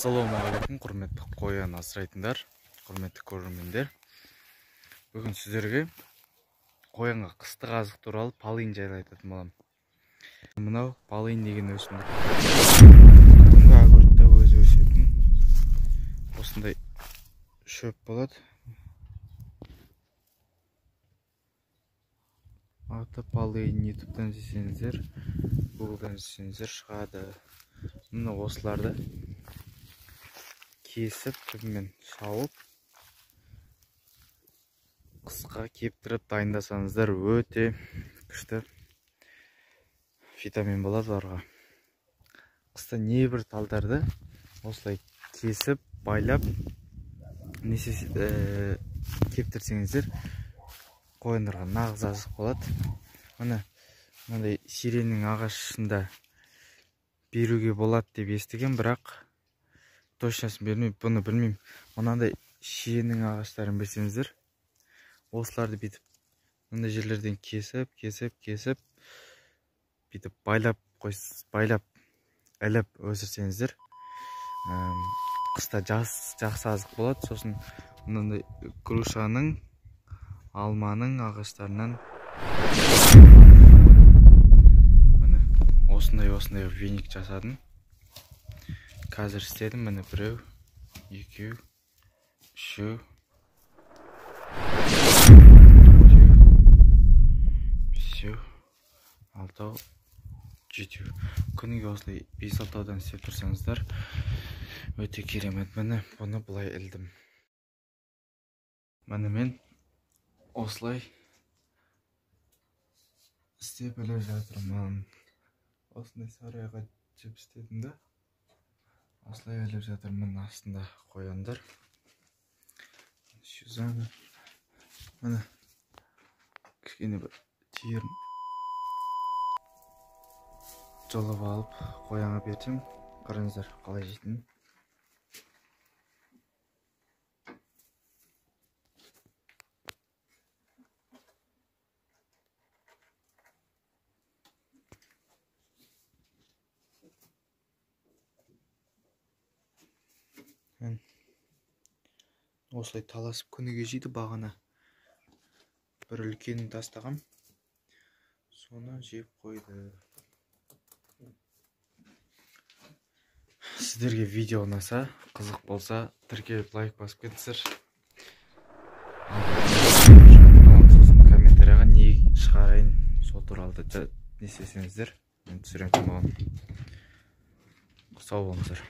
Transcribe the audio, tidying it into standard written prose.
Ассалаумағалейкум, құрметті қоян асырайтындар, құрметті көрермендер. Бүгін сіздерге қоянға қыстық азық туралы полынь жайлы айтатын боламын. Мынау полынь деген өсімдік. Күнгі огородта өзі өсетін осындай шөп болады. Аты полынь. YouTube'дан іздесеңіздер, Google'дан іздесеңіздер шығады. Мына осыларды кесіп, түбімен шауып, қысқа кептіріп дайындасаңыздар, өте күшті витамин болады оларға. Қыста небір талдарды осылай кесіп, байлап, кептірсеңіздер, қойындарға нағыз азық болады. Мынандай сиреннің ағашында беруге болады деп естіген, бірақ точносын бермеймін, бұны білмеймін. Мынандай шиенің ағаштарын берсеңіздер, осыларды бүйтіп, мынандай жерлерден кесіп, бүйтіп байлап, іліп өсірсеңіздер, қыста жақсы азық болады. Сосын мынандай грушаның, алманың ағаштарынан осындай веник жасадым. Қазір істедім, міне 1, 2, 3, 5, 6, 7. Күніге осылай 5-6-дан істеп тұрсаңыздар, өте керемет. Міне бұны бұлай ілдім. Міне мен осылай істеп іліп жатырмын. Осындай сарайға жіп істедім да. Осылай іліп жатырмын, астында қояндар. Міне кішкене бір тиерін жолып алып қоянға берсем, қараңыздар қалай жейтінін. Осылай таласып күніге жейді. Бағана бір үлкенін тастағам, соны жеп қойды. Сіздерге видео ұнаса, қызық болса, тіркеліп лайк басып кетіңіздер. Сосын комментарияға не шығарайын, сол туралы не істесеңіздер, мен түсіремін. Сау болыңыздар.